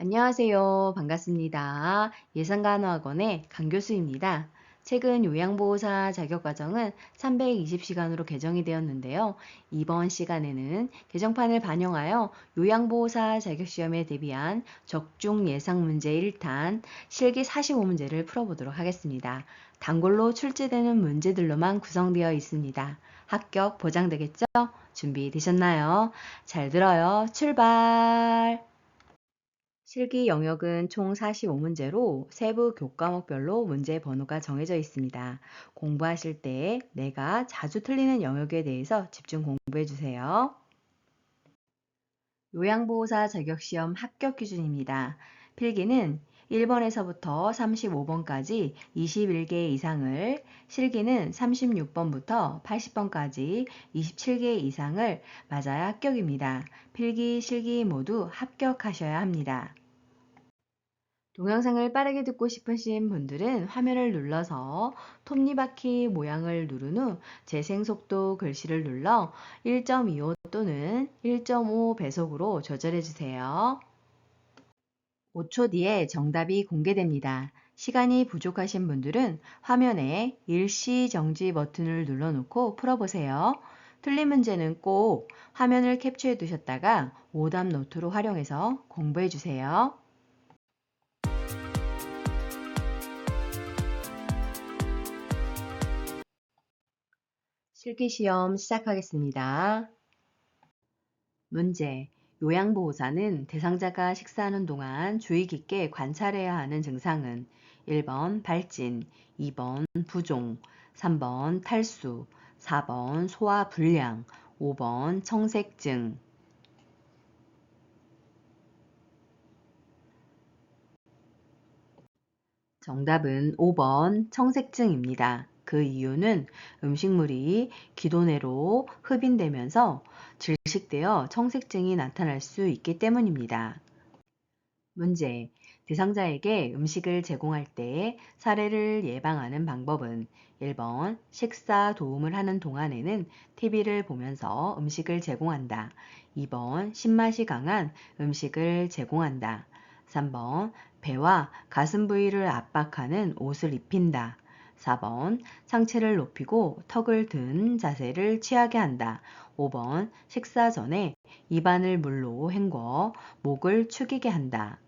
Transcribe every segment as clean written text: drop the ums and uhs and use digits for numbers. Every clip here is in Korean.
안녕하세요. 반갑습니다. 예산간호학원의 강교수입니다. 최근 요양보호사 자격과정은 320시간으로 개정이 되었는데요. 이번 시간에는 개정판을 반영하여 요양보호사 자격시험에 대비한 적중 예상 문제 1탄 실기 45문제를 풀어보도록 하겠습니다. 단골로 출제되는 문제들로만 구성되어 있습니다. 합격 보장되겠죠? 준비되셨나요? 잘 들어요. 출발! 실기 영역은 총 45문제로 세부 교과목별로 문제 번호가 정해져 있습니다. 공부하실 때 내가 자주 틀리는 영역에 대해서 집중 공부해 주세요. 요양보호사 자격시험 합격 기준입니다. 필기는 1번에서부터 35번까지 21개 이상을, 실기는 36번부터 80번까지 27개 이상을 맞아야 합격입니다. 필기, 실기 모두 합격하셔야 합니다. 동영상을 빠르게 듣고 싶으신 분들은 화면을 눌러서 톱니바퀴 모양을 누른 후 재생속도 글씨를 눌러 1.25 또는 1.5 배속으로 조절해 주세요. 5초 뒤에 정답이 공개됩니다. 시간이 부족하신 분들은 화면에 일시 정지 버튼을 눌러놓고 풀어보세요. 틀린 문제는 꼭 화면을 캡처해 두셨다가 오답 노트로 활용해서 공부해 주세요. 실기시험 시작하겠습니다. 문제. 요양보호사는 대상자가 식사하는 동안 주의 깊게 관찰해야 하는 증상은 1번 발진, 2번 부종, 3번 탈수, 4번 소화불량, 5번 청색증. 정답은 5번 청색증입니다. 그 이유는 음식물이 기도내로 흡인되면서 질식되어 청색증이 나타날 수 있기 때문입니다. 문제. 대상자에게 음식을 제공할 때 사례를 예방하는 방법은 1번 식사 도움을 하는 동안에는 TV를 보면서 음식을 제공한다. 2번 신맛이 강한 음식을 제공한다. 3번 배와 가슴 부위를 압박하는 옷을 입힌다. 4번 상체를 높이고 턱을 든 자세를 취하게 한다. 5번 식사 전에 입안을 물로 헹궈 목을 축이게 한다.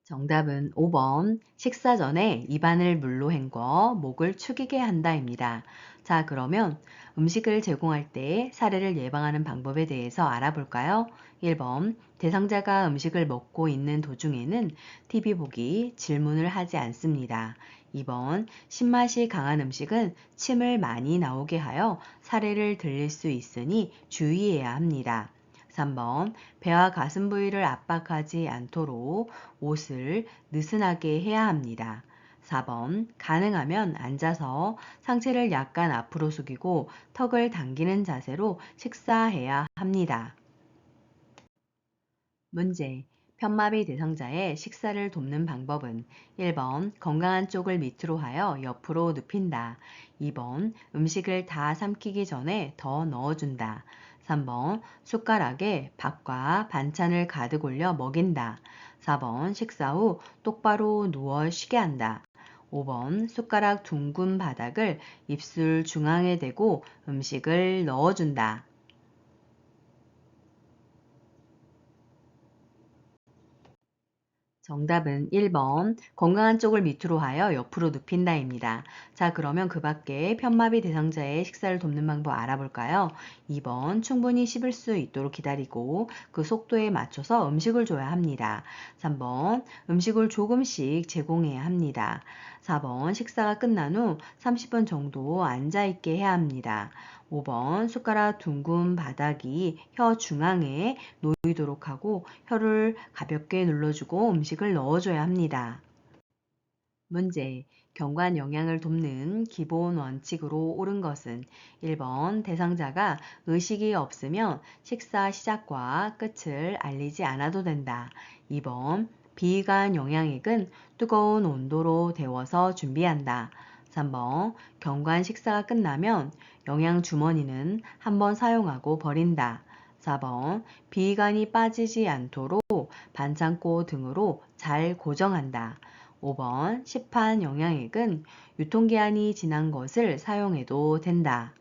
정답은 5번 식사 전에 입안을 물로 헹궈 목을 축이게 한다입니다. 자, 그러면 음식을 제공할 때 사례를 예방하는 방법에 대해서 알아볼까요? 1번 대상자가 음식을 먹고 있는 도중에는 TV 보기, 질문을 하지 않습니다. 2번 신맛이 강한 음식은 침을 많이 나오게 하여 사례를 들릴 수 있으니 주의해야 합니다. 3번 배와 가슴 부위를 압박하지 않도록 옷을 느슨하게 해야 합니다. 4번 가능하면 앉아서 상체를 약간 앞으로 숙이고 턱을 당기는 자세로 식사해야 합니다. 문제. 편마비 대상자의 식사를 돕는 방법은 1번 건강한 쪽을 밑으로 하여 옆으로 눕힌다. 2번 음식을 다 삼키기 전에 더 넣어준다. 3번 숟가락에 밥과 반찬을 가득 올려 먹인다. 4번 식사 후 똑바로 누워 쉬게 한다. 5번 숟가락 둥근 바닥을 입술 중앙에 대고 음식을 넣어준다. 정답은 1번 건강한 쪽을 밑으로 하여 옆으로 눕힌다입니다. 자, 그러면 그 밖에 편마비 대상자의 식사를 돕는 방법 알아볼까요? 2번 충분히 씹을 수 있도록 기다리고 그 속도에 맞춰서 음식을 줘야 합니다. 3번 음식을 조금씩 제공해야 합니다. 4번 식사가 끝난 후 30분 정도 앉아있게 해야 합니다. 5번 숟가락 둥근 바닥이 혀 중앙에 놓이도록 하고 혀를 가볍게 눌러주고 음식을 넣어줘야 합니다. 문제. 경관 영양을 돕는 기본 원칙으로 옳은 것은 1번 대상자가 의식이 없으면 식사 시작과 끝을 알리지 않아도 된다. 2번 비관 영양액은 뜨거운 온도로 데워서 준비한다. 3번 경관 식사가 끝나면 영양 주머니는 한번 사용하고 버린다. 4번 비위관이 빠지지 않도록 반창고 등으로 잘 고정한다. 5번 시판 영양액은 유통기한이 지난 것을 사용해도 된다.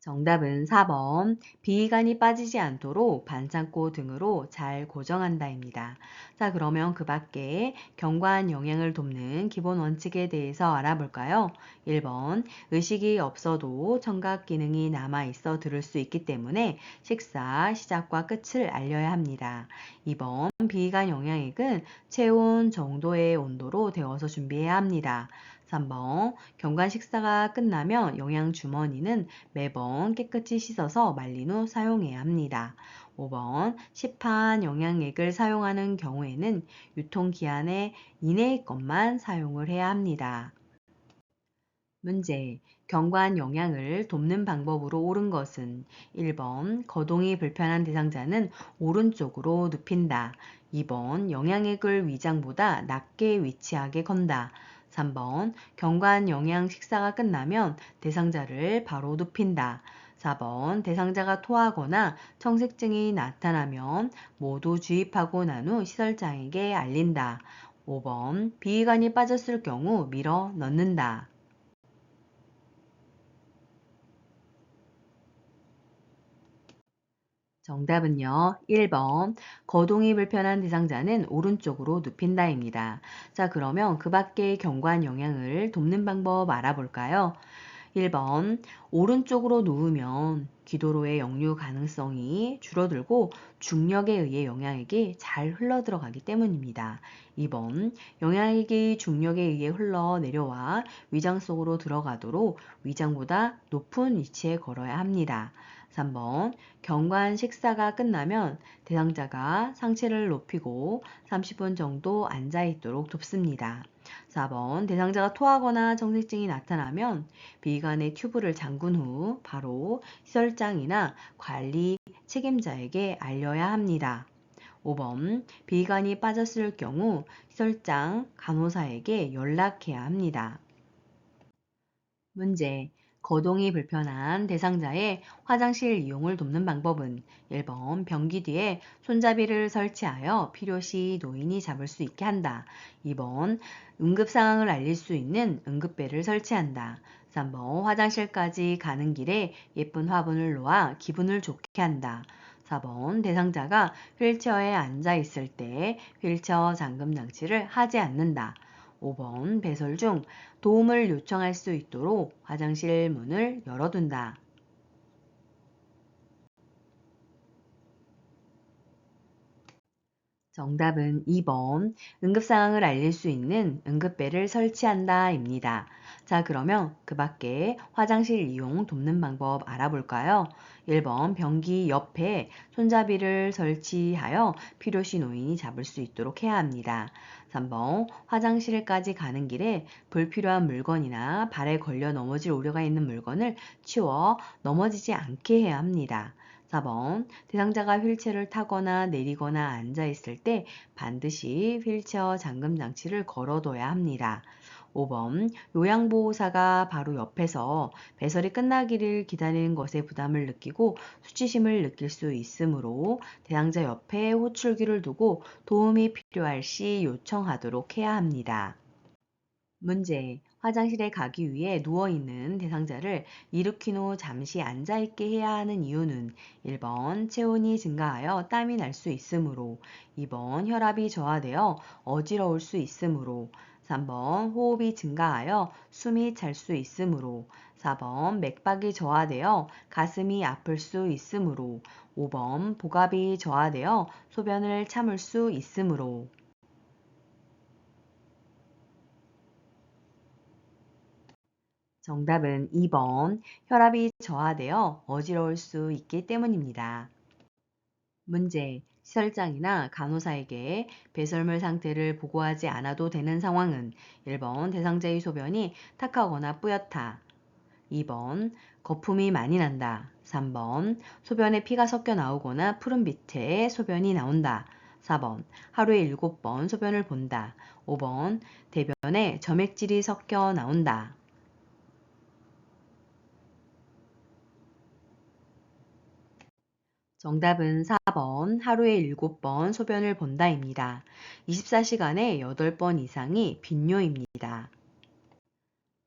정답은 4번 비위관이 빠지지 않도록 반창고 등으로 잘 고정한다입니다. 자, 그러면 그 밖에 경관 영양을 돕는 기본 원칙에 대해서 알아볼까요? 1번 의식이 없어도 청각 기능이 남아 있어 들을 수 있기 때문에 식사 시작과 끝을 알려야 합니다. 2번 비위관 영양액은 체온 정도의 온도로 데워서 준비해야 합니다. 3번 경관 식사가 끝나면 영양 주머니는 매번 깨끗이 씻어서 말린 후 사용해야 합니다. 5번 시판 영양액을 사용하는 경우에는 유통기한의 이내의 것만 사용을 해야 합니다. 문제. 경관 영양을 돕는 방법으로 옳은 것은 1번 거동이 불편한 대상자는 오른쪽으로 눕힌다. 2번 영양액을 위장보다 낮게 위치하게 건다. 3번 경관 영양 식사가 끝나면 대상자를 바로 눕힌다. 4번 대상자가 토하거나 청색증이 나타나면 모두 주입하고 난 후 시설장에게 알린다. 5번 비위관이 빠졌을 경우 밀어 넣는다. 정답은요. 1번 거동이 불편한 대상자는 오른쪽으로 눕힌다입니다. 자, 그러면 그 밖의 경관 영양을 돕는 방법 알아볼까요? 1번 오른쪽으로 누우면 기도로의 역류 가능성이 줄어들고 중력에 의해 영양액이 잘 흘러들어가기 때문입니다. 2번 영양액이 중력에 의해 흘러 내려와 위장 속으로 들어가도록 위장보다 높은 위치에 걸어야 합니다. 3번 경관 식사가 끝나면 대상자가 상체를 높이고 30분 정도 앉아 있도록 돕습니다. 4번 대상자가 토하거나 정색증이 나타나면 비위관의 튜브를 잠근 후 바로 시설장이나 관리 책임자에게 알려야 합니다. 5번 비위관이 빠졌을 경우 시설장, 간호사에게 연락해야 합니다. 문제. 거동이 불편한 대상자의 화장실 이용을 돕는 방법은 1번 변기 뒤에 손잡이를 설치하여 필요시 노인이 잡을 수 있게 한다. 2번 응급 상황을 알릴 수 있는 응급벨을 설치한다. 3번 화장실까지 가는 길에 예쁜 화분을 놓아 기분을 좋게 한다. 4번 대상자가 휠체어에 앉아 있을 때 휠체어 잠금 장치를 하지 않는다. 5번 배설 중 도움을 요청할 수 있도록 화장실 문을 열어둔다. 정답은 2번 응급상황을 알릴 수 있는 응급벨을 설치한다입니다. 자, 그러면 그 밖에 화장실 이용 돕는 방법 알아볼까요? 1번 변기 옆에 손잡이를 설치하여 필요시 노인이 잡을 수 있도록 해야 합니다. 3번 화장실까지 가는 길에 불필요한 물건이나 발에 걸려 넘어질 우려가 있는 물건을 치워 넘어지지 않게 해야 합니다. 4번 대상자가 휠체어를 타거나 내리거나 앉아 있을 때 반드시 휠체어 잠금 장치를 걸어둬야 합니다. 5번 요양보호사가 바로 옆에서 배설이 끝나기를 기다리는 것에 부담을 느끼고 수치심을 느낄 수 있으므로 대상자 옆에 호출기를 두고 도움이 필요할 시 요청하도록 해야 합니다. 문제. 화장실에 가기 위해 누워있는 대상자를 일으킨 후 잠시 앉아있게 해야 하는 이유는 1번 체온이 증가하여 땀이 날 수 있으므로 2번 혈압이 저하되어 어지러울 수 있으므로 3번 호흡이 증가하여 숨이 찰 수 있으므로 4번 맥박이 저하되어 가슴이 아플 수 있으므로 5번 복압이 저하되어 소변을 참을 수 있으므로 정답은 2번 혈압이 저하되어 어지러울 수 있기 때문입니다. 문제. 시설장이나 간호사에게 배설물 상태를 보고하지 않아도 되는 상황은 1번 대상자의 소변이 탁하거나 뿌옇다. 2번 거품이 많이 난다. 3번 소변에 피가 섞여 나오거나 푸른빛에 소변이 나온다. 4번 하루에 7번 소변을 본다. 5번 대변에 점액질이 섞여 나온다. 정답은 4번 하루에 7번 소변을 본다입니다. 24시간에 8번 이상이 빈뇨입니다.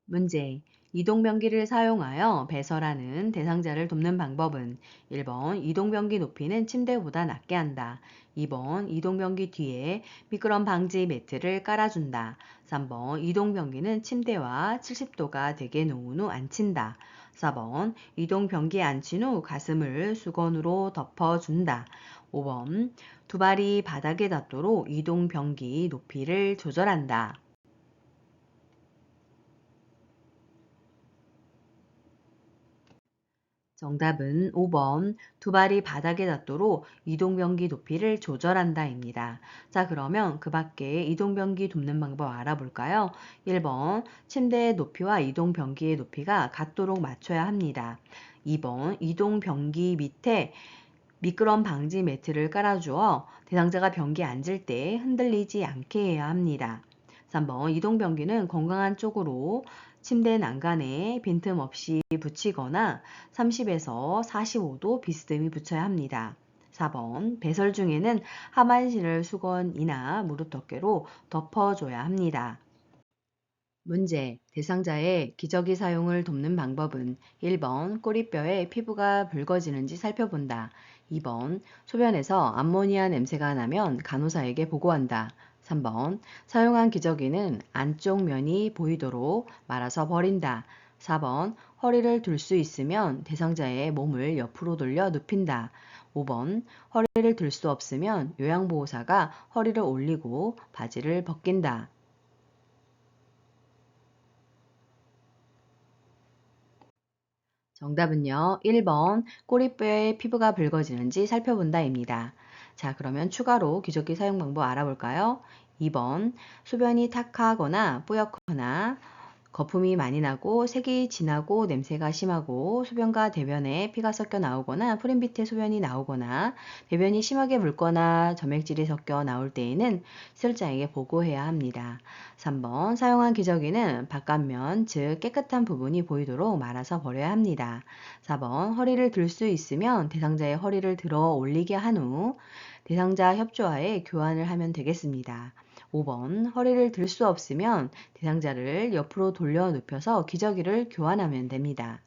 문제. 이동변기를 사용하여 배설하는 대상자를 돕는 방법은 1번 이동변기 높이는 침대보다 낮게 한다. 2번 이동변기 뒤에 미끄럼 방지 매트를 깔아준다. 3번 이동변기는 침대와 70도가 되게 놓은 후 앉힌다. 4번 이동변기에 앉힌 후 가슴을 수건으로 덮어준다. 5번 두 발이 바닥에 닿도록 이동변기 높이를 조절한다. 정답은 5번 두 발이 바닥에 닿도록 이동변기 높이를 조절한다입니다. 자, 그러면 그 밖에 이동변기 돕는 방법 알아볼까요? 1번 침대의 높이와 이동변기의 높이가 같도록 맞춰야 합니다. 2번 이동변기 밑에 미끄럼 방지 매트를 깔아주어 대상자가 변기에 앉을 때 흔들리지 않게 해야 합니다. 3번 이동변기는 건강한 쪽으로 침대 난간에 빈틈없이 붙이거나 30에서 45도 비스듬히 붙여야 합니다. 4번 배설 중에는 하반신을 수건이나 무릎 덮개로 덮어줘야 합니다. 문제. 대상자의 기저귀 사용을 돕는 방법은 1번 꼬리뼈에 피부가 붉어지는지 살펴본다. 2번 소변에서 암모니아 냄새가 나면 간호사에게 보고한다. 3번 사용한 기저귀는 안쪽 면이 보이도록 말아서 버린다. 4번 허리를 들 수 있으면 대상자의 몸을 옆으로 돌려 눕힌다. 5번 허리를 들 수 없으면 요양보호사가 허리를 올리고 바지를 벗긴다. 정답은요. 1번 꼬리뼈에 피부가 붉어지는지 살펴본다입니다. 자, 그러면 추가로 기저귀 사용 방법 알아볼까요? 2번 소변이 탁하거나 뿌옇거나 거품이 많이 나고 색이 진하고 냄새가 심하고 소변과 대변에 피가 섞여 나오거나 프림빛의 소변이 나오거나 대변이 심하게 묽거나 점액질이 섞여 나올 때에는 시설자에게 보고해야 합니다. 3번 사용한 기저귀는 바깥면 즉 깨끗한 부분이 보이도록 말아서 버려야 합니다. 4번 허리를 들 수 있으면 대상자의 허리를 들어 올리게 한 후 대상자 협조하에 교환을 하면 되겠습니다. 5번 허리를 들 수 없으면 대상자를 옆으로 돌려 눕혀서 기저귀를 교환하면 됩니다.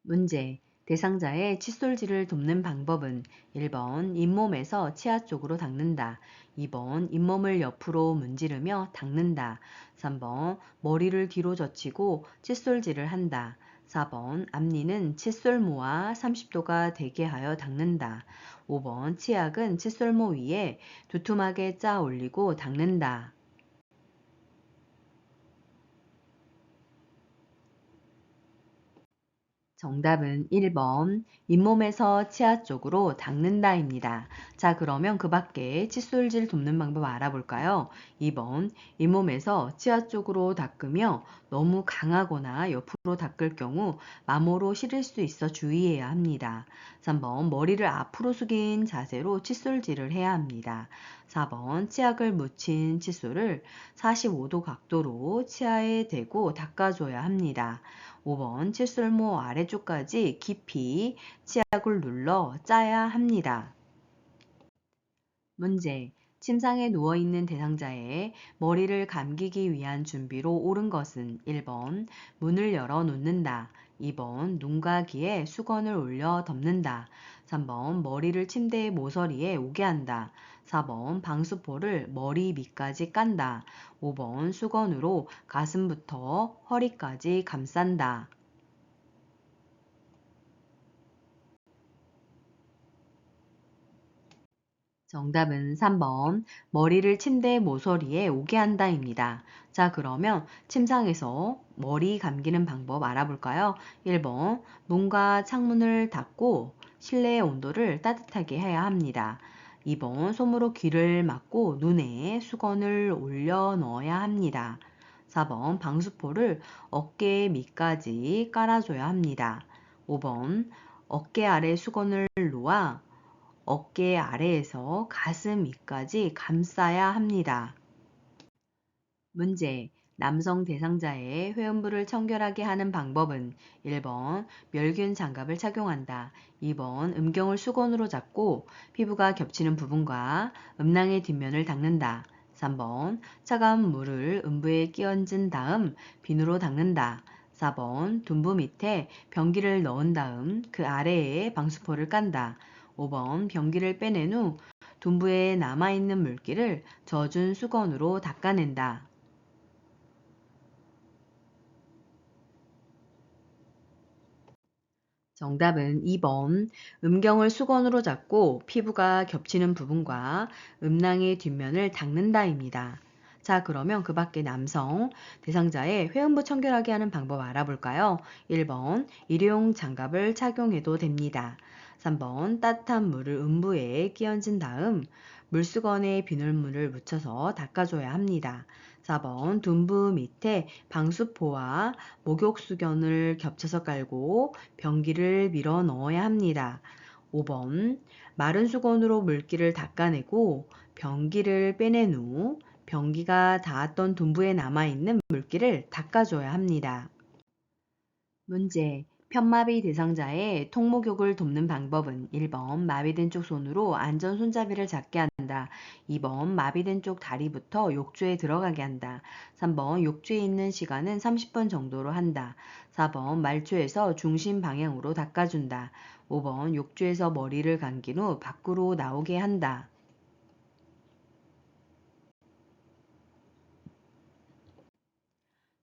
문제. 대상자의 칫솔질을 돕는 방법은 1번 잇몸에서 치아 쪽으로 닦는다. 2번 잇몸을 옆으로 문지르며 닦는다. 3번 머리를 뒤로 젖히고 칫솔질을 한다. 4번 앞니는 칫솔모와 30도가 되게 하여 닦는다. 5번 치약은 칫솔모 위에 두툼하게 짜 올리고 닦는다. 정답은 1번 잇몸에서 치아 쪽으로 닦는다입니다. 자, 그러면 그 밖에 칫솔질 돕는 방법 알아볼까요? 2번 잇몸에서 치아 쪽으로 닦으며 너무 강하거나 옆으로 닦을 경우 마모로 시릴 수 있어 주의해야 합니다. 3번 머리를 앞으로 숙인 자세로 칫솔질을 해야 합니다. 4번 치약을 묻힌 칫솔을 45도 각도로 치아에 대고 닦아줘야 합니다. 5번 칫솔모 아래쪽까지 깊이 치약을 눌러 짜야 합니다. 문제. 침상에 누워있는 대상자의 머리를 감기기 위한 준비로 옳은 것은 1번 문을 열어 놓는다. 2번 눈과 귀에 수건을 올려 덮는다. 3번 머리를 침대의 모서리에 오게 한다. 4번 방수포를 머리 밑까지 깐다. 5번 수건으로 가슴부터 허리까지 감싼다. 정답은 3번 머리를 침대 모서리에 오게 한다입니다. 자, 그러면 침상에서 머리 감기는 방법 알아볼까요? 1번 문과 창문을 닫고 실내의 온도를 따뜻하게 해야 합니다. 2번 솜으로 귀를 막고 눈에 수건을 올려 넣어야 합니다. 4번 방수포를 어깨 밑까지 깔아줘야 합니다. 5번 어깨 아래 수건을 놓아 어깨 아래에서 가슴 위까지 감싸야 합니다. 문제. 남성 대상자의 회음부를 청결하게 하는 방법은 1번 멸균 장갑을 착용한다. 2번 음경을 수건으로 잡고 피부가 겹치는 부분과 음낭의 뒷면을 닦는다. 3번 차가운 물을 음부에 끼얹은 다음 비누로 닦는다. 4번 둔부 밑에 변기를 넣은 다음 그 아래에 방수포를 깐다. 5번 변기를 빼낸 후 둔부에 남아있는 물기를 젖은 수건으로 닦아낸다. 정답은 2번. 음경을 수건으로 잡고 피부가 겹치는 부분과 음낭의 뒷면을 닦는다입니다. 자, 그러면 그 밖에 남성 대상자의 회음부 청결하게 하는 방법 알아볼까요? 1번, 일회용 장갑을 착용해도 됩니다. 3번, 따뜻한 물을 음부에 끼얹은 다음 물수건에 비눗물을 묻혀서 닦아줘야 합니다. 4번, 둔부 밑에 방수포와 목욕수건을 겹쳐서 깔고 변기를 밀어 넣어야 합니다. 5번, 마른 수건으로 물기를 닦아내고 변기를 빼낸 후 변기가 닿았던 둔부에 남아있는 물기를 닦아줘야 합니다. 문제. 편마비 대상자의 통목욕을 돕는 방법은 1번 마비된 쪽 손으로 안전 손잡이를 잡게 한다. 2번 마비된 쪽 다리부터 욕조에 들어가게 한다. 3번 욕조에 있는 시간은 30분 정도로 한다. 4번 말초에서 중심 방향으로 닦아준다. 5번 욕조에서 머리를 감긴 후 밖으로 나오게 한다.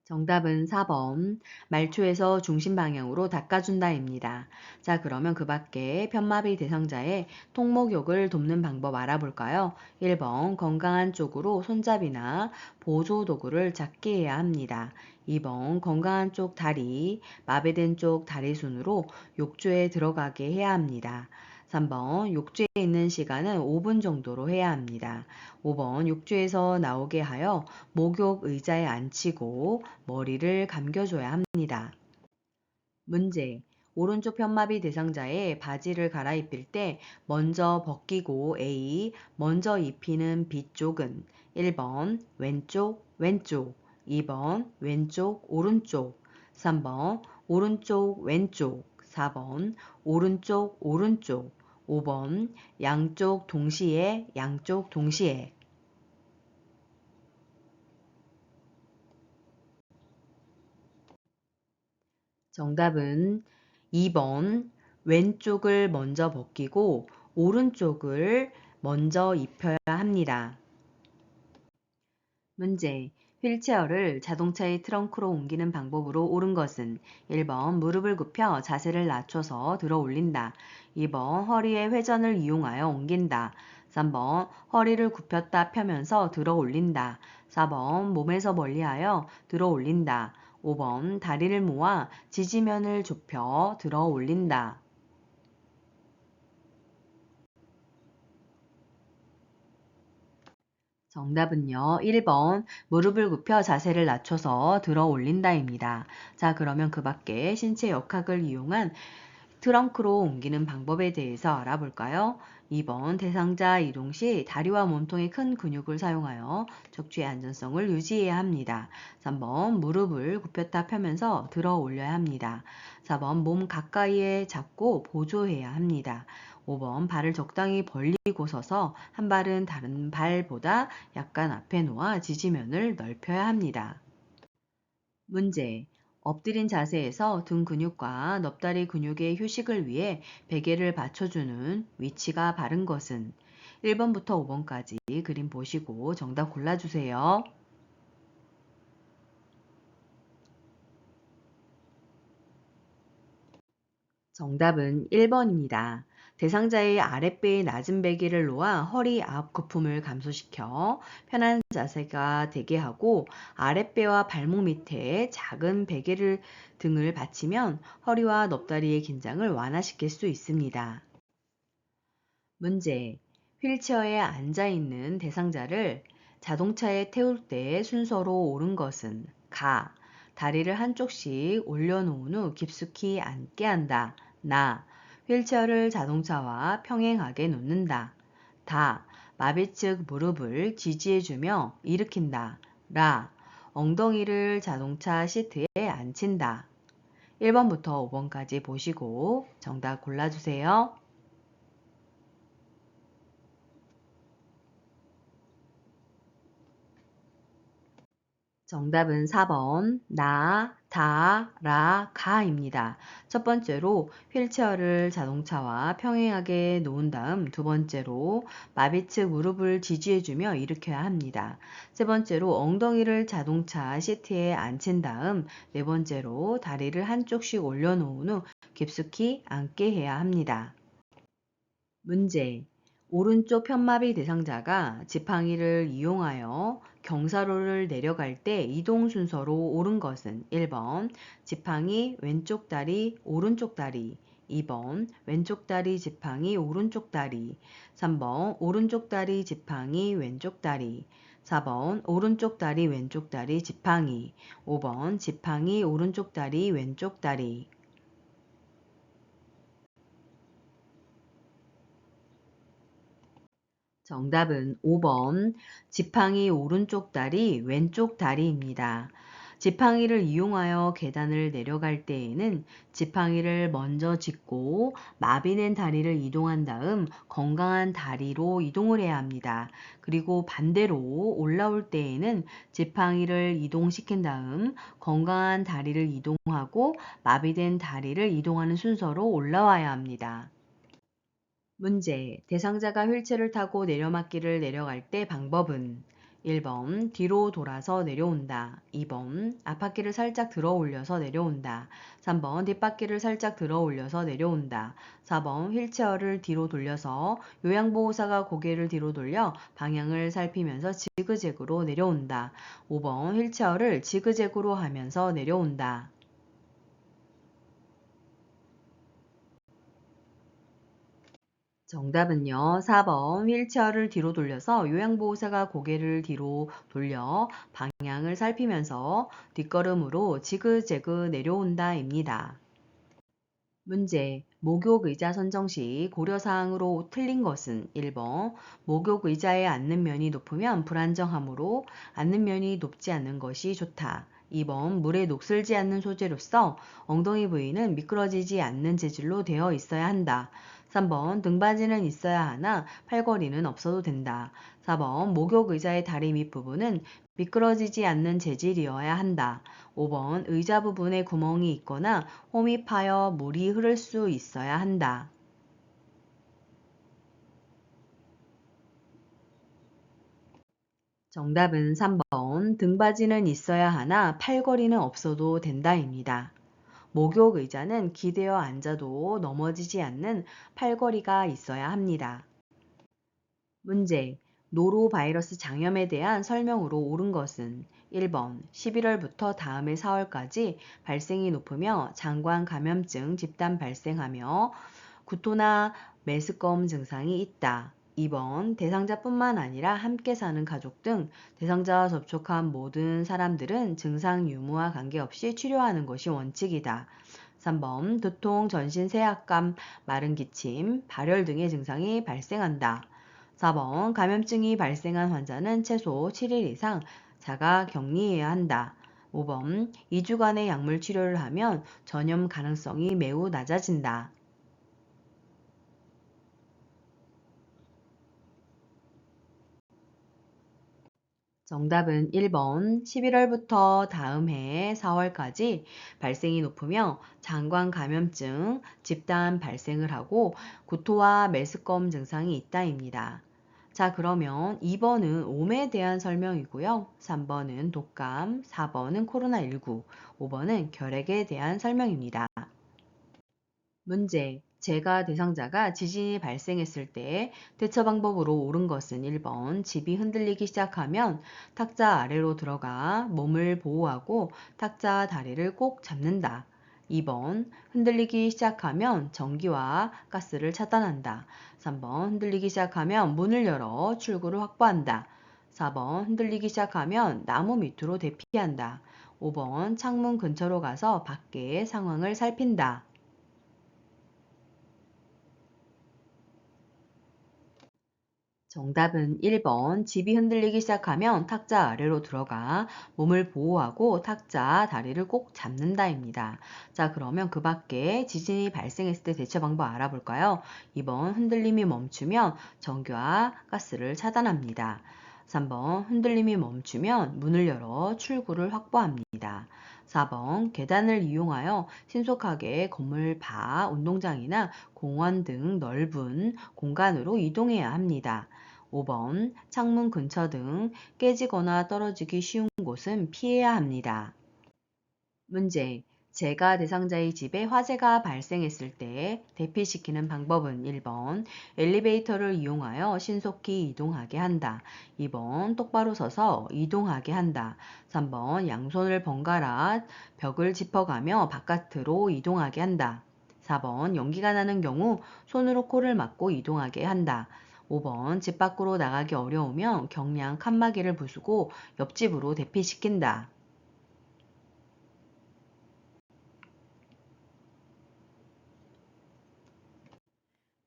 정답은 4번. 말초에서 중심 방향으로 닦아준다입니다. 자, 그러면 그 밖에 편마비 대상자의 통목욕을 돕는 방법 알아볼까요? 1번. 건강한 쪽으로 손잡이나 보조 도구를 잡게 해야 합니다. 2번. 건강한 쪽 다리, 마비된 쪽 다리순으로 욕조에 들어가게 해야 합니다. 3번. 욕조에 있는 시간은 5분 정도로 해야 합니다. 5번. 욕조에서 나오게 하여 목욕 의자에 앉히고 머리를 감겨줘야 합니다. 문제. 오른쪽 편마비 대상자의 바지를 갈아입힐 때 먼저 벗기고 A. 먼저 입히는 B 쪽은 1번 왼쪽 왼쪽 2번 왼쪽 오른쪽 3번 오른쪽 왼쪽 4번 오른쪽 오른쪽 5번 양쪽 동시에 양쪽 동시에 정답은 2번 왼쪽을 먼저 벗기고 오른쪽을 먼저 입혀야 합니다. 문제. 휠체어를 자동차의 트렁크로 옮기는 방법으로 옳은 것은 1번 무릎을 굽혀 자세를 낮춰서 들어 올린다. 2번 허리의 회전을 이용하여 옮긴다. 3번 허리를 굽혔다 펴면서 들어 올린다. 4번 몸에서 멀리하여 들어 올린다. 5번 다리를 모아 지지면을 좁혀 들어 올린다. 정답은요. 1번 무릎을 굽혀 자세를 낮춰서 들어 올린다입니다. 자, 그러면 그 밖에 신체 역학을 이용한 트렁크로 옮기는 방법에 대해서 알아볼까요? 2번 대상자 이동 시 다리와 몸통의 큰 근육을 사용하여 척추의 안전성을 유지해야 합니다. 3번 무릎을 굽혔다 펴면서 들어 올려야 합니다. 4번 몸 가까이에 잡고 보조해야 합니다. 5번 발을 적당히 벌리고 서서 한 발은 다른 발보다 약간 앞에 놓아 지지면을 넓혀야 합니다. 문제. 엎드린 자세에서 등 근육과 넙다리 근육의 휴식을 위해 베개를 받쳐주는 위치가 바른 것은 1번부터 5번까지 그림 보시고 정답 골라주세요. 정답은 1번입니다. 대상자의 아랫배에 낮은 베개를 놓아 허리 앞 거품을 감소시켜 편한 자세가 되게 하고 아랫배와 발목 밑에 작은 베개를 등을 받치면 허리와 넙다리의 긴장을 완화시킬 수 있습니다. 문제. 휠체어에 앉아 있는 대상자를 자동차에 태울 때 순서로 옳은 것은 가. 다리를 한쪽씩 올려놓은 후 깊숙이 앉게 한다. 나. 휠체어를 자동차와 평행하게 놓는다. 다. 마비 측 무릎을 지지해주며 일으킨다. 라. 엉덩이를 자동차 시트에 앉힌다. 1번부터 5번까지 보시고 정답 골라주세요. 정답은 4번 나, 다, 라, 가입니다. 첫 번째로 휠체어를 자동차와 평행하게 놓은 다음 두 번째로 마비측 무릎을 지지해주며 일으켜야 합니다. 세 번째로 엉덩이를 자동차 시트에 앉힌 다음 네 번째로 다리를 한쪽씩 올려놓은 후 깊숙이 앉게 해야 합니다. 문제. 오른쪽 편마비 대상자가 지팡이를 이용하여 경사로를 내려갈 때 이동 순서로 옳은 것은 1번 지팡이 왼쪽 다리 오른쪽 다리 2번 왼쪽 다리 지팡이 오른쪽 다리 3번 오른쪽 다리 지팡이 왼쪽 다리 4번 오른쪽 다리 왼쪽 다리 지팡이 5번 지팡이 오른쪽 다리 왼쪽 다리 정답은 5번 지팡이 오른쪽 다리 왼쪽 다리입니다. 지팡이를 이용하여 계단을 내려갈 때에는 지팡이를 먼저 짚고 마비된 다리를 이동한 다음 건강한 다리로 이동을 해야 합니다. 그리고 반대로 올라올 때에는 지팡이를 이동시킨 다음 건강한 다리를 이동하고 마비된 다리를 이동하는 순서로 올라와야 합니다. 문제. 대상자가 휠체어를 타고 내려막길을 내려갈 때 방법은 1번 뒤로 돌아서 내려온다. 2번 앞바퀴를 살짝 들어 올려서 내려온다. 3번 뒷바퀴를 살짝 들어 올려서 내려온다. 4번 휠체어를 뒤로 돌려서 요양보호사가 고개를 뒤로 돌려 방향을 살피면서 지그재그로 내려온다. 5번 휠체어를 지그재그로 하면서 내려온다. 정답은요. 4번 휠체어를 뒤로 돌려서 요양보호사가 고개를 뒤로 돌려 방향을 살피면서 뒷걸음으로 지그재그 내려온다입니다. 문제. 목욕 의자 선정 시 고려사항으로 틀린 것은 1번 목욕 의자에 앉는 면이 높으면 불안정하므로 앉는 면이 높지 않는 것이 좋다. 2번 물에 녹슬지 않는 소재로서 엉덩이 부위는 미끄러지지 않는 재질로 되어 있어야 한다. 3번 등받이는 있어야 하나 팔걸이는 없어도 된다. 4번 목욕 의자의 다리 밑부분은 미끄러지지 않는 재질이어야 한다. 5번 의자 부분에 구멍이 있거나 홈이 파여 물이 흐를 수 있어야 한다. 정답은 3번 등받이는 있어야 하나 팔걸이는 없어도 된다입니다. 목욕 의자는 기대어 앉아도 넘어지지 않는 팔걸이가 있어야 합니다. 문제. 노로바이러스 장염에 대한 설명으로 옳은 것은 1번 11월부터 다음해 4월까지 발생이 높으며 장관 감염증 집단 발생하며 구토나 메스꺼움 증상이 있다. 2번 대상자뿐만 아니라 함께 사는 가족 등 대상자와 접촉한 모든 사람들은 증상 유무와 관계없이 치료하는 것이 원칙이다. 3번 두통, 전신 세약감, 마른 기침, 발열 등의 증상이 발생한다. 4번 감염증이 발생한 환자는 최소 7일 이상 자가 격리해야 한다. 5번 2주간의 약물 치료를 하면 전염 가능성이 매우 낮아진다. 정답은 1번 11월부터 다음 해 4월까지 발생이 높으며 장관 감염증 집단 발생을 하고 구토와 메스꺼움 증상이 있다입니다. 자, 그러면 2번은 옴에 대한 설명이고요. 3번은 독감, 4번은 코로나19, 5번은 결핵에 대한 설명입니다. 문제. 재가 대상자가 지진이 발생했을 때 대처 방법으로 옳은 것은 1번 집이 흔들리기 시작하면 탁자 아래로 들어가 몸을 보호하고 탁자 다리를 꼭 잡는다. 2번 흔들리기 시작하면 전기와 가스를 차단한다. 3번 흔들리기 시작하면 문을 열어 출구를 확보한다. 4번 흔들리기 시작하면 나무 밑으로 대피한다. 5번 창문 근처로 가서 밖의 상황을 살핀다. 정답은 1번. 집이 흔들리기 시작하면 탁자 아래로 들어가 몸을 보호하고 탁자 다리를 꼭 잡는다입니다. 자, 그러면 그 밖에 지진이 발생했을 때 대처 방법 알아볼까요? 2번. 흔들림이 멈추면 전기와 가스를 차단합니다. 3번. 흔들림이 멈추면 문을 열어 출구를 확보합니다. 4번. 계단을 이용하여 신속하게 건물 밖 운동장이나 공원 등 넓은 공간으로 이동해야 합니다. 5번. 창문 근처 등 깨지거나 떨어지기 쉬운 곳은 피해야 합니다. 문제. 재가 대상자의 집에 화재가 발생했을 때 대피시키는 방법은 1번. 엘리베이터를 이용하여 신속히 이동하게 한다. 2번. 똑바로 서서 이동하게 한다. 3번. 양손을 번갈아 벽을 짚어가며 바깥으로 이동하게 한다. 4번. 연기가 나는 경우 손으로 코를 막고 이동하게 한다. 5번. 집 밖으로 나가기 어려우면 경량 칸막이를 부수고 옆집으로 대피시킨다.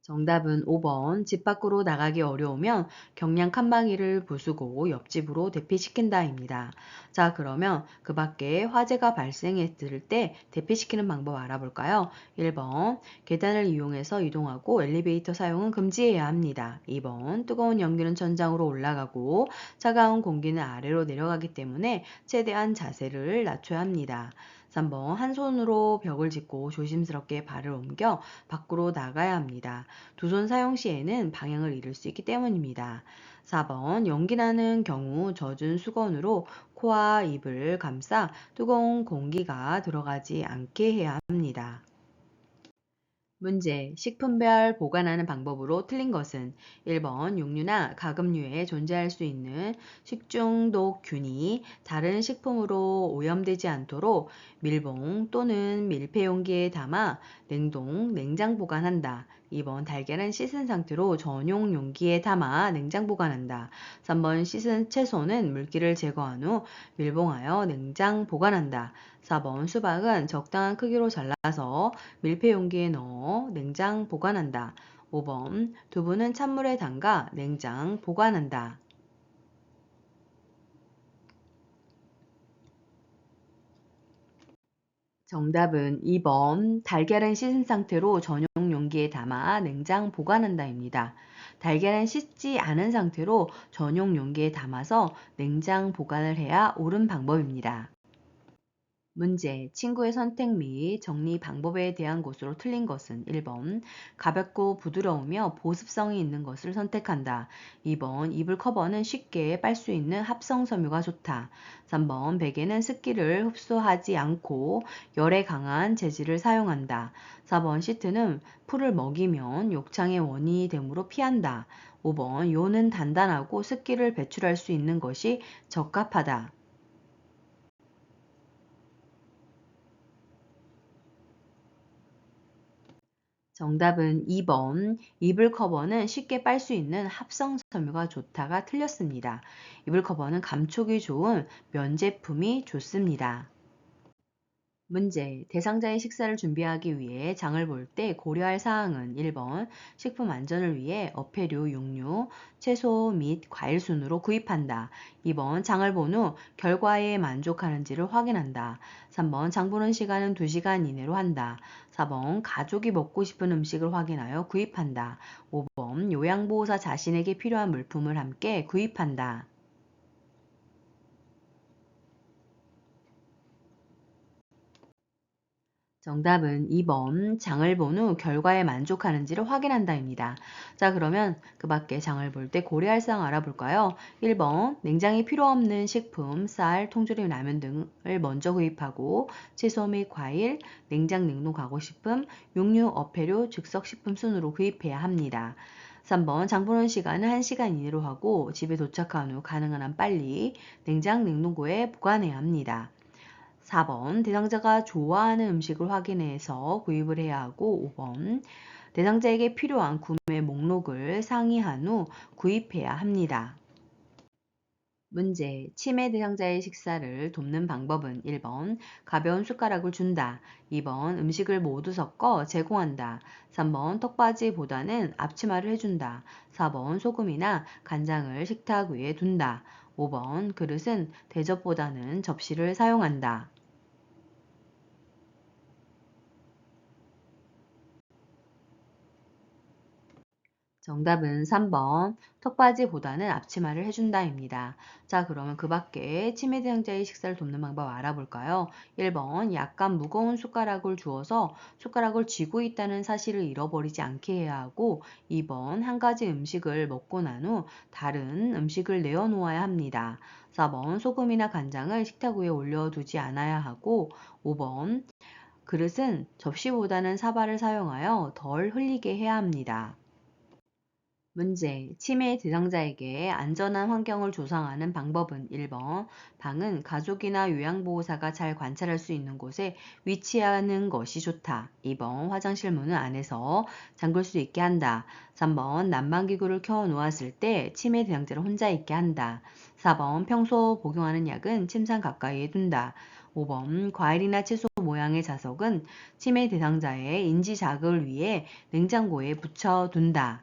정답은 5번. 집 밖으로 나가기 어려우면 경량 칸막이를 부수고 옆집으로 대피시킨다입니다. 자, 그러면 그 밖에 화재가 발생했을 때 대피시키는 방법 알아볼까요? 1번. 계단을 이용해서 이동하고 엘리베이터 사용은 금지해야 합니다. 2번. 뜨거운 연기는 천장으로 올라가고 차가운 공기는 아래로 내려가기 때문에 최대한 자세를 낮춰야 합니다. 3번. 한 손으로 벽을 짚고 조심스럽게 발을 옮겨 밖으로 나가야 합니다. 두 손 사용 시에는 방향을 잃을 수 있기 때문입니다. 4번. 연기 나는 경우 젖은 수건으로 코와 입을 감싸 뜨거운 공기가 들어가지 않게 해야 합니다. 문제. 식품별 보관하는 방법으로 틀린 것은 1번. 육류나 가금류에 존재할 수 있는 식중독균이 다른 식품으로 오염되지 않도록 밀봉 또는 밀폐용기에 담아 냉동, 냉장 보관한다. 2번. 달걀은 씻은 상태로 전용 용기에 담아 냉장 보관한다. 3번. 씻은 채소는 물기를 제거한 후 밀봉하여 냉장 보관한다. 4번. 수박은 적당한 크기로 잘라서 밀폐 용기에 넣어 냉장 보관한다. 5번. 두부는 찬물에 담가 냉장 보관한다. 정답은 2번. 달걀은 씻은 상태로 전용 용기에 담아 냉장 보관한다입니다. 달걀은 씻지 않은 상태로 전용 용기에 담아서 냉장 보관을 해야 옳은 방법입니다. 문제. 친구의 선택 및 정리 방법에 대한 것으로 틀린 것은 1번. 가볍고 부드러우며 보습성이 있는 것을 선택한다. 2번. 이불 커버는 쉽게 빨 수 있는 합성 섬유가 좋다. 3번. 베개는 습기를 흡수하지 않고 열에 강한 재질을 사용한다. 4번. 시트는 풀을 먹이면 욕창의 원인이 되므로 피한다. 5번. 요는 단단하고 습기를 배출할 수 있는 것이 적합하다. 정답은 2번. 이불 커버는 쉽게 빨 수 있는 합성 섬유가 좋다가 틀렸습니다. 이불 커버는 감촉이 좋은 면 제품이 좋습니다. 문제. 대상자의 식사를 준비하기 위해 장을 볼 때 고려할 사항은 1번. 식품 안전을 위해 어패류, 육류, 채소 및 과일 순으로 구입한다. 2번. 장을 본 후 결과에 만족하는지를 확인한다. 3번. 장 보는 시간은 2시간 이내로 한다. 4번. 가족이 먹고 싶은 음식을 확인하여 구입한다. 5번. 요양보호사 자신에게 필요한 물품을 함께 구입한다. 정답은 2번. 장을 본 후 결과에 만족하는지를 확인한다입니다. 자, 그러면 그 밖에 장을 볼 때 고려할 사항 알아볼까요? 1번. 냉장이 필요 없는 식품, 쌀, 통조림, 라면 등을 먼저 구입하고 채소 및 과일, 냉장 냉동 가공식품, 육류, 어패류, 즉석식품 순으로 구입해야 합니다. 3번. 장 보는 시간은 1시간 이내로 하고 집에 도착한 후 가능한 한 빨리 냉장 냉동고에 보관해야 합니다. 4번. 대상자가 좋아하는 음식을 확인해서 구입을 해야 하고 5번. 대상자에게 필요한 구매 목록을 상의한 후 구입해야 합니다. 문제. 치매 대상자의 식사를 돕는 방법은 1번 가벼운 숟가락을 준다. 2번 음식을 모두 섞어 제공한다. 3번 턱받이보다는 앞치마를 해준다. 4번 소금이나 간장을 식탁 위에 둔다. 5번 그릇은 대접보다는 접시를 사용한다. 정답은 3번 턱받이보다는 앞치마를 해준다입니다. 자, 그러면 그 밖에 치매 대상자의 식사를 돕는 방법 알아볼까요? 1번 약간 무거운 숟가락을 주어서 숟가락을 쥐고 있다는 사실을 잃어버리지 않게 해야 하고 2번 한 가지 음식을 먹고 난 후 다른 음식을 내어놓아야 합니다. 4번 소금이나 간장을 식탁 위에 올려두지 않아야 하고 5번 그릇은 접시보다는 사발을 사용하여 덜 흘리게 해야 합니다. 문제. 치매 대상자에게 안전한 환경을 조성하는 방법은 1번 방은 가족이나 요양보호사가 잘 관찰할 수 있는 곳에 위치하는 것이 좋다. 2번 화장실 문은 안에서 잠글 수 있게 한다. 3번 난방기구를 켜 놓았을 때 치매 대상자를 혼자 있게 한다. 4번 평소 복용하는 약은 침상 가까이에 둔다. 5번 과일이나 채소 모양의 자석은 치매 대상자의 인지 자극을 위해 냉장고에 붙여 둔다.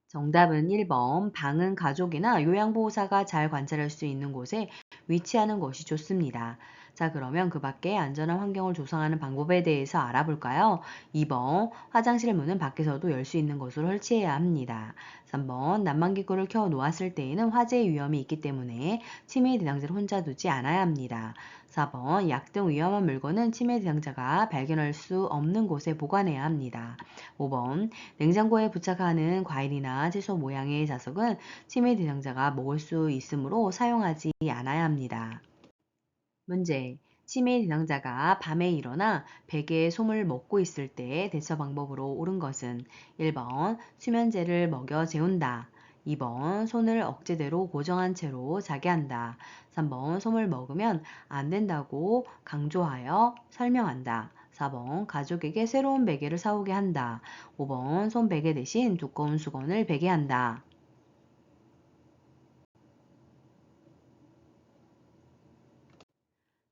정답은 1번. 방은 가족이나 요양보호사가 잘 관찰할 수 있는 곳에 위치하는 것이 좋습니다. 자, 그러면 그 밖에 안전한 환경을 조성하는 방법에 대해서 알아볼까요? 2번. 화장실 문은 밖에서도 열 수 있는 곳으로 설치해야 합니다. 3번. 난방기구를 켜 놓았을 때에는 화재 위험이 있기 때문에 치매 대상자를 혼자 두지 않아야 합니다. 4번. 약 등 위험한 물건은 치매 대상자가 발견할 수 없는 곳에 보관해야 합니다. 5번. 냉장고에 부착하는 과일이나 채소 모양의 자석은 치매 대상자가 먹을 수 있으므로 사용하지 않아야 합니다. 문제. 치매 대상자가 밤에 일어나 베개에 솜을 먹고 있을 때 대처 방법으로 옳은 것은 1번 수면제를 먹여 재운다. 2번 손을 억제대로 고정한 채로 자게 한다. 3번 솜을 먹으면 안 된다고 강조하여 설명한다. 4번 가족에게 새로운 베개를 사오게 한다. 5번 손 베개 대신 두꺼운 수건을 베게 한다.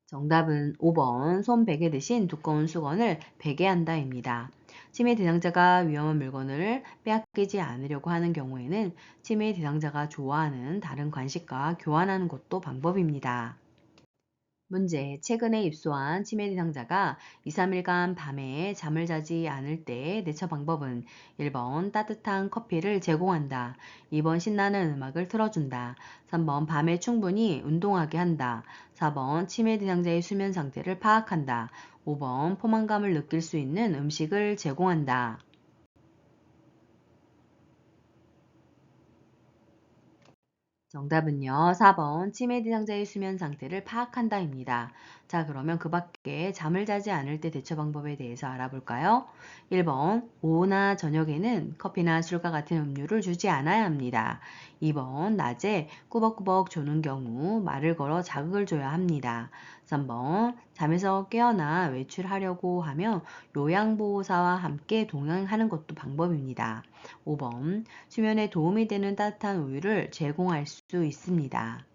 정답은 5번 손 베개 대신 두꺼운 수건을 베게 한다입니다. 치매 대상자가 위험한 물건을 빼앗기지 않으려고 하는 경우에는 치매 대상자가 좋아하는 다른 간식과 교환하는 것도 방법입니다. 문제. 최근에 입소한 치매 대상자가 2, 3일간 밤에 잠을 자지 않을 때 대처 방법은 1번 따뜻한 커피를 제공한다. 2번 신나는 음악을 틀어준다. 3번 밤에 충분히 운동하게 한다. 4번 치매 대상자의 수면 상태를 파악한다. 5번 포만감을 느낄 수 있는 음식을 제공한다. 정답은요. 4번 치매 대상자의 수면 상태를 파악한다입니다. 자, 그러면 그 밖에 잠을 자지 않을 때 대처 방법에 대해서 알아볼까요? 1번 오후나 저녁에는 커피나 술과 같은 음료를 주지 않아야 합니다. 2번 낮에 꾸벅꾸벅 조는 경우 말을 걸어 자극을 줘야 합니다. 3번 잠에서 깨어나 외출하려고 하면 요양보호사와 함께 동행하는 것도 방법입니다. 5번 수면에 도움이 되는 따뜻한 우유를 제공할 수 있습니다.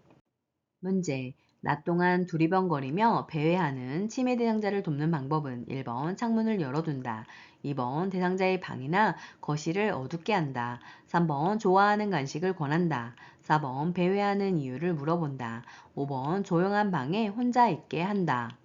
문제. 낮 동안 두리번거리며 배회하는 치매 대상자를 돕는 방법은 1번 창문을 열어둔다. 2번 대상자의 방이나 거실을 어둡게 한다. 3번 좋아하는 간식을 권한다. 4번 배회하는 이유를 물어본다. 5번 조용한 방에 혼자 있게 한다.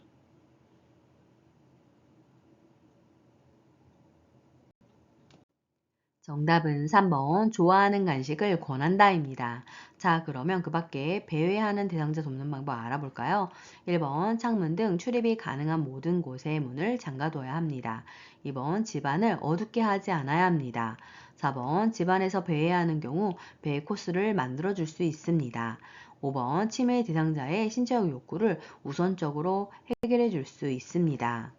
정답은 3번 좋아하는 간식을 권한다입니다. 자, 그러면 그 밖에 배회하는 대상자 돕는 방법 알아볼까요? 1번 창문 등 출입이 가능한 모든 곳의 문을 잠가둬야 합니다. 2번 집안을 어둡게 하지 않아야 합니다. 4번 집안에서 배회하는 경우 배회 코스를 만들어 줄 수 있습니다. 5번 치매 대상자의 신체적 욕구를 우선적으로 해결해 줄 수 있습니다.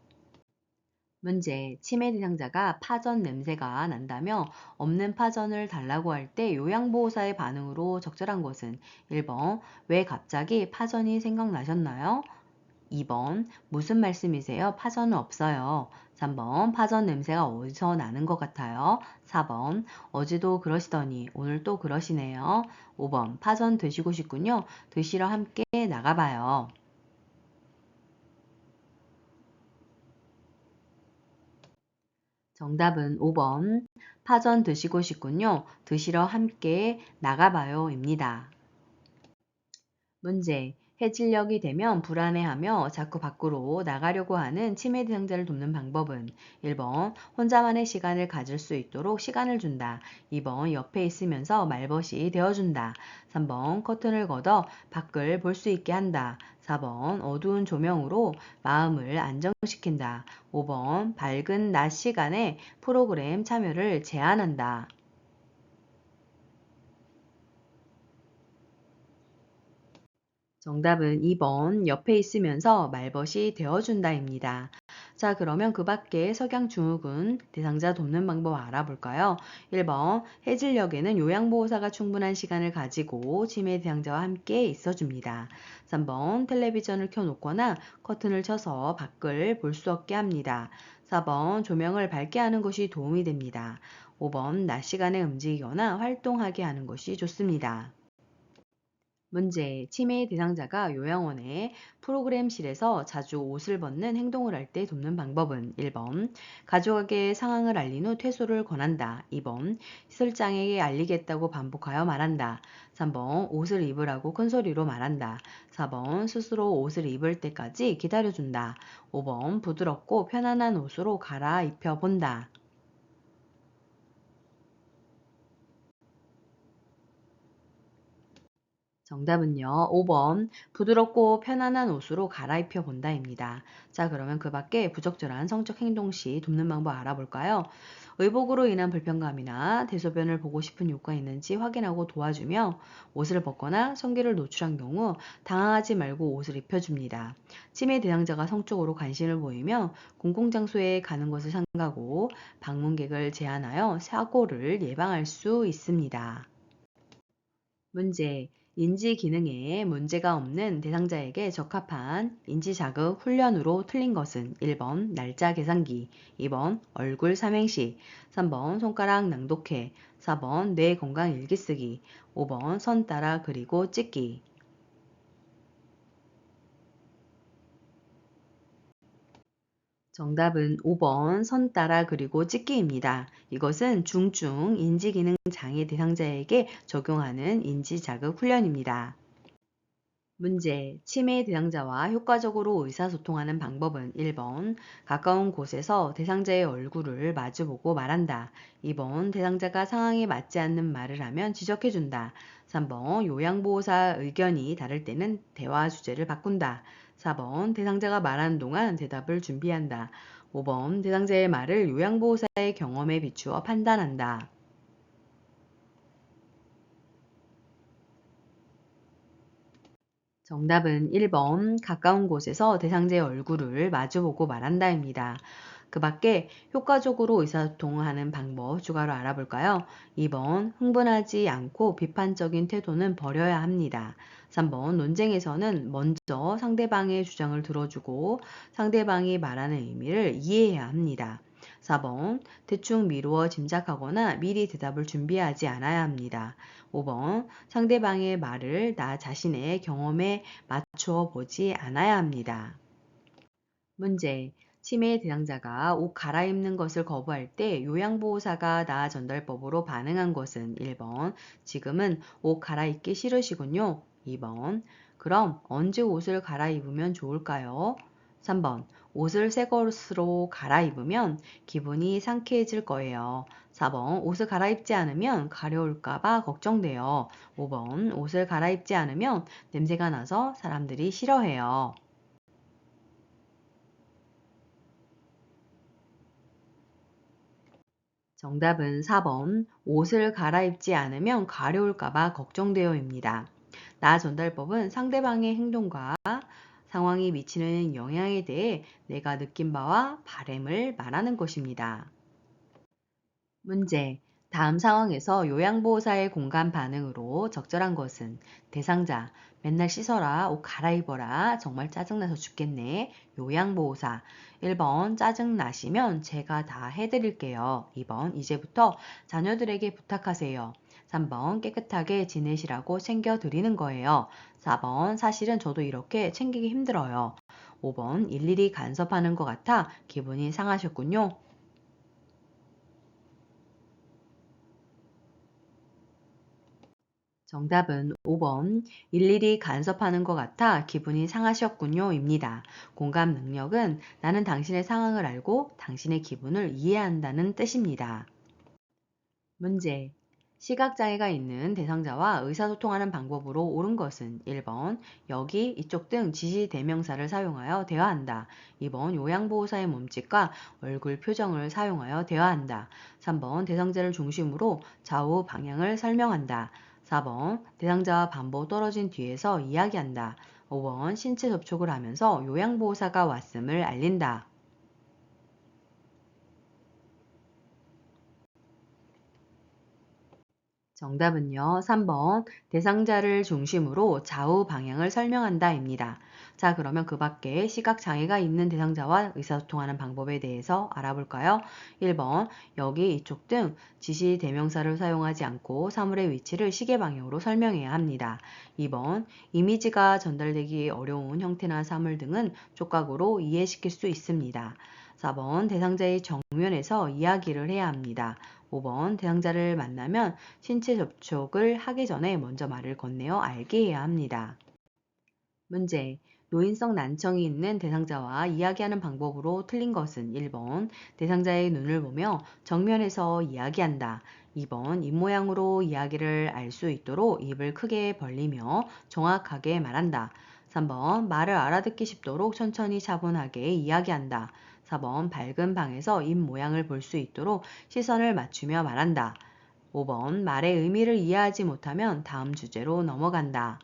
문제. 치매 대상자가 파전 냄새가 난다며 없는 파전을 달라고 할 때 요양보호사의 반응으로 적절한 것은 1번 왜 갑자기 파전이 생각나셨나요? 2번 무슨 말씀이세요? 파전은 없어요. 3번 파전 냄새가 어디서 나는 것 같아요. 4번 어제도 그러시더니 오늘 또 그러시네요. 5번 파전 드시고 싶군요. 드시러 함께 나가봐요. 정답은 5번 파전 드시고 싶군요. 드시러 함께 나가봐요입니다. 문제. 해질녘이 되면 불안해하며 자꾸 밖으로 나가려고 하는 치매 대상자를 돕는 방법은 1번 혼자만의 시간을 가질 수 있도록 시간을 준다. 2번 옆에 있으면서 말벗이 되어준다. 3번 커튼을 걷어 밖을 볼 수 있게 한다. 4번 어두운 조명으로 마음을 안정시킨다. 5번 밝은 낮 시간에 프로그램 참여를 제한한다. 정답은 2번 옆에 있으면서 말벗이 되어준다입니다. 자, 그러면 그 밖에 석양증후군 대상자 돕는 방법 알아볼까요? 1번 해질녘에는 요양보호사가 충분한 시간을 가지고 치매 대상자와 함께 있어줍니다. 3번 텔레비전을 켜놓거나 커튼을 쳐서 밖을 볼 수 없게 합니다. 4번 조명을 밝게 하는 것이 도움이 됩니다. 5번 낮 시간에 움직이거나 활동하게 하는 것이 좋습니다. 문제. 치매 대상자가 요양원의 프로그램실에서 자주 옷을 벗는 행동을 할 때 돕는 방법은 1번 가족에게 상황을 알린 후 퇴소를 권한다. 2번 시설장에게 알리겠다고 반복하여 말한다. 3번 옷을 입으라고 큰소리로 말한다. 4번 스스로 옷을 입을 때까지 기다려준다. 5번 부드럽고 편안한 옷으로 갈아입혀 본다. 정답은요. 5번 부드럽고 편안한 옷으로 갈아입혀 본다입니다. 자, 그러면 그 밖에 부적절한 성적 행동 시 돕는 방법 알아볼까요? 의복으로 인한 불편감이나 대소변을 보고 싶은 욕구가 있는지 확인하고 도와주며 옷을 벗거나 성기를 노출한 경우 당황하지 말고 옷을 입혀줍니다. 치매 대상자가 성적으로 관심을 보이며 공공장소에 가는 것을 삼가고 방문객을 제한하여 사고를 예방할 수 있습니다. 문제. 인지 기능에 문제가 없는 대상자에게 적합한 인지 자극 훈련으로 틀린 것은 1번 날짜 계산기, 2번 얼굴 삼행시, 3번 손가락 낭독해, 4번 뇌 건강 일기 쓰기, 5번 선 따라 그리고 찍기. 정답은 5번 선 따라 그리고 찍기입니다. 이것은 중증 인지기능 장애 대상자에게 적용하는 인지자극 훈련입니다. 문제. 치매 대상자와 효과적으로 의사소통하는 방법은 1번 가까운 곳에서 대상자의 얼굴을 마주보고 말한다. 2번 대상자가 상황에 맞지 않는 말을 하면 지적해준다. 3번 요양보호사 의견이 다를 때는 대화 주제를 바꾼다. 4번 대상자가 말하는 동안 대답을 준비한다. 5번 대상자의 말을 요양보호사의 경험에 비추어 판단한다. 정답은 1번 가까운 곳에서 대상자의 얼굴을 마주보고 말한다입니다. 그 밖에 효과적으로 의사소통하는 방법 추가로 알아볼까요? 2번 흥분하지 않고 비판적인 태도는 버려야 합니다. 3번 논쟁에서는 먼저 상대방의 주장을 들어주고 상대방이 말하는 의미를 이해해야 합니다. 4번 대충 미루어 짐작하거나 미리 대답을 준비하지 않아야 합니다. 5번 상대방의 말을 나 자신의 경험에 맞추어 보지 않아야 합니다. 문제. 치매 대상자가 옷 갈아입는 것을 거부할 때 요양보호사가 나아 전달법으로 반응한 것은 1번 지금은 옷 갈아입기 싫으시군요. 2번 그럼 언제 옷을 갈아입으면 좋을까요? 3번 옷을 새 것으로 갈아입으면 기분이 상쾌해질 거예요. 4번 옷을 갈아입지 않으면 가려울까봐 걱정돼요. 5번 옷을 갈아입지 않으면 냄새가 나서 사람들이 싫어해요. 정답은 4번 옷을 갈아입지 않으면 가려울까봐 걱정되어입니다. 나 전달법은 상대방의 행동과 상황이 미치는 영향에 대해 내가 느낀 바와 바램을 말하는 것입니다. 문제. 다음 상황에서 요양보호사의 공감 반응으로 적절한 것은 대상자, 맨날 씻어라, 옷 갈아입어라, 정말 짜증나서 죽겠네. 요양보호사. 1번 짜증나시면 제가 다 해드릴게요. 2번 이제부터 자녀들에게 부탁하세요. 3번 깨끗하게 지내시라고 챙겨드리는 거예요. 4번 사실은 저도 이렇게 챙기기 힘들어요. 5번 일일이 간섭하는 것 같아 기분이 상하셨군요. 정답은 5번 일일이 간섭하는 것 같아 기분이 상하셨군요입니다. 공감 능력은 나는 당신의 상황을 알고 당신의 기분을 이해한다는 뜻입니다. 문제. 시각장애가 있는 대상자와 의사소통하는 방법으로 옳은 것은 1번 여기, 이쪽 등 지시 대명사를 사용하여 대화한다. 2번 요양보호사의 몸짓과 얼굴 표정을 사용하여 대화한다. 3번 대상자를 중심으로 좌우 방향을 설명한다. 4번 대상자와 반보 떨어진 뒤에서 이야기한다. 5번 신체 접촉을 하면서 요양보호사가 왔음을 알린다. 정답은요. 3번 대상자를 중심으로 좌우 방향을 설명한다입니다. 자, 그러면 그 밖에 시각장애가 있는 대상자와 의사소통하는 방법에 대해서 알아볼까요? 1번 여기 이쪽 등 지시 대명사를 사용하지 않고 사물의 위치를 시계 방향으로 설명해야 합니다. 2번 이미지가 전달되기 어려운 형태나 사물 등은 촉각으로 이해시킬 수 있습니다. 4번 대상자의 정면에서 이야기를 해야 합니다. 5번 대상자를 만나면 신체 접촉을 하기 전에 먼저 말을 건네어 알게 해야 합니다. 문제. 노인성 난청이 있는 대상자와 이야기하는 방법으로 틀린 것은 1번 대상자의 눈을 보며 정면에서 이야기한다. 2번 입모양으로 이야기를 알 수 있도록 입을 크게 벌리며 정확하게 말한다. 3번 말을 알아듣기 쉽도록 천천히 차분하게 이야기한다. 4번 밝은 방에서 입 모양을 볼 수 있도록 시선을 맞추며 말한다. 5번 말의 의미를 이해하지 못하면 다음 주제로 넘어간다.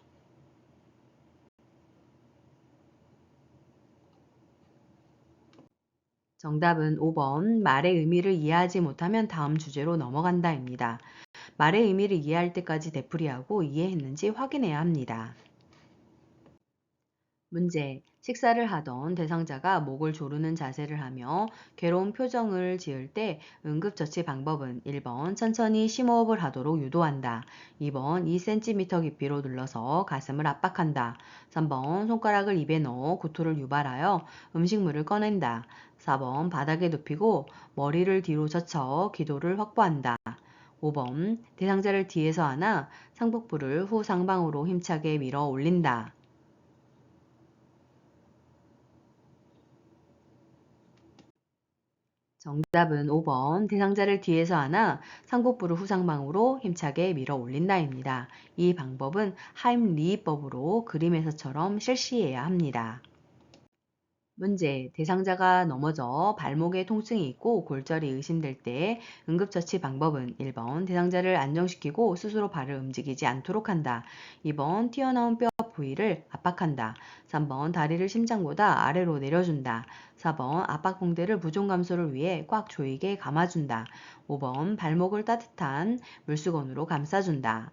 정답은 5번 말의 의미를 이해하지 못하면 다음 주제로 넘어간다입니다. 말의 의미를 이해할 때까지 되풀이하고 이해했는지 확인해야 합니다. 문제. 식사를 하던 대상자가 목을 조르는 자세를 하며 괴로운 표정을 지을 때 응급처치 방법은 1번 천천히 심호흡을 하도록 유도한다. 2번 2cm 깊이로 눌러서 가슴을 압박한다. 3번 손가락을 입에 넣어 구토를 유발하여 음식물을 꺼낸다. 4번 바닥에 눕히고 머리를 뒤로 젖혀 기도를 확보한다. 5번 대상자를 뒤에서 안아 상복부를 후 상방으로 힘차게 밀어 올린다. 정답은 5번 대상자를 뒤에서 안아 상복부를 후상방으로 힘차게 밀어 올린다입니다. 이 방법은 하임리히법으로 그림에서처럼 실시해야 합니다. 문제. 대상자가 넘어져 발목에 통증이 있고 골절이 의심될 때 응급처치 방법은 1번 대상자를 안정시키고 스스로 발을 움직이지 않도록 한다. 2번 튀어나온 뼈 부위를 압박한다. 3번 다리를 심장보다 아래로 내려준다. 4번 압박붕대를 부종 감소를 위해 꽉 조이게 감아준다. 5번 발목을 따뜻한 물수건으로 감싸준다.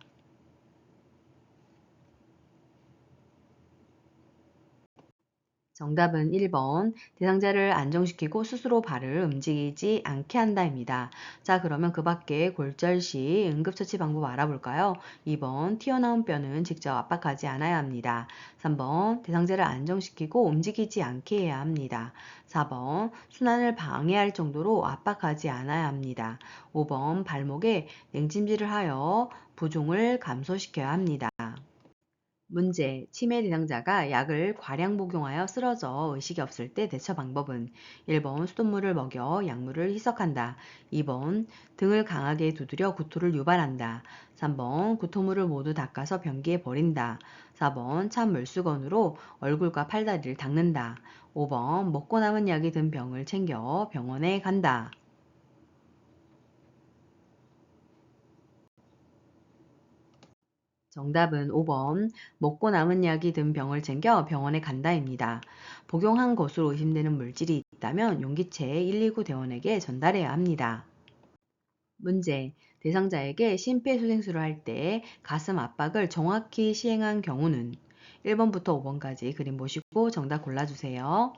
정답은 1번 대상자를 안정시키고 스스로 발을 움직이지 않게 한다입니다. 자, 그러면 그 밖에 골절 시 응급처치 방법 알아볼까요? 2번 튀어나온 뼈는 직접 압박하지 않아야 합니다. 3번 대상자를 안정시키고 움직이지 않게 해야 합니다. 4번 순환을 방해할 정도로 압박하지 않아야 합니다. 5번 발목에 냉찜질을 하여 부종을 감소시켜야 합니다. 문제. 치매 대상자가 약을 과량 복용하여 쓰러져 의식이 없을 때 대처 방법은 1번 수돗물을 먹여 약물을 희석한다. 2번 등을 강하게 두드려 구토를 유발한다. 3번 구토물을 모두 닦아서 변기에 버린다. 4번 찬 물수건으로 얼굴과 팔다리를 닦는다. 5번 먹고 남은 약이 든 병을 챙겨 병원에 간다. 정답은 5번 먹고 남은 약이 든 병을 챙겨 병원에 간다입니다. 복용한 것으로 의심되는 물질이 있다면 용기채 119 대원에게 전달해야 합니다. 문제. 대상자에게 심폐소생술을 할 때 가슴 압박을 정확히 시행한 경우는 1번부터 5번까지 그림 보시고 정답 골라주세요.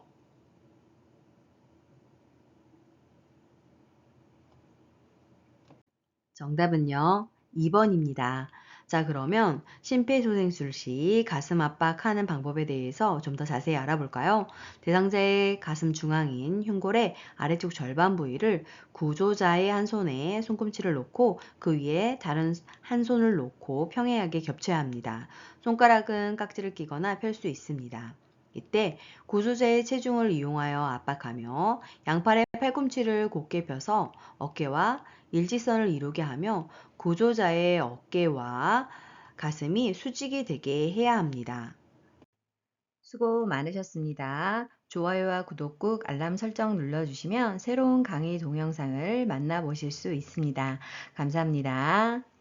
정답은요, 2번입니다. 자, 그러면 심폐소생술 시 가슴 압박하는 방법에 대해서 좀 더 자세히 알아볼까요? 대상자의 가슴 중앙인 흉골의 아래쪽 절반 부위를 구조자의 한 손에 손꿈치를 놓고 그 위에 다른 한 손을 놓고 평행하게 겹쳐야 합니다. 손가락은 깍지를 끼거나 펼 수 있습니다. 이때 구조자의 체중을 이용하여 압박하며 양팔의 팔꿈치를 곧게 펴서 어깨와 일직선을 이루게 하며 구조자의 어깨와 가슴이 수직이 되게 해야 합니다. 수고 많으셨습니다. 좋아요와 구독 꾹 알람 설정 눌러주시면 새로운 강의 동영상을 만나보실 수 있습니다. 감사합니다.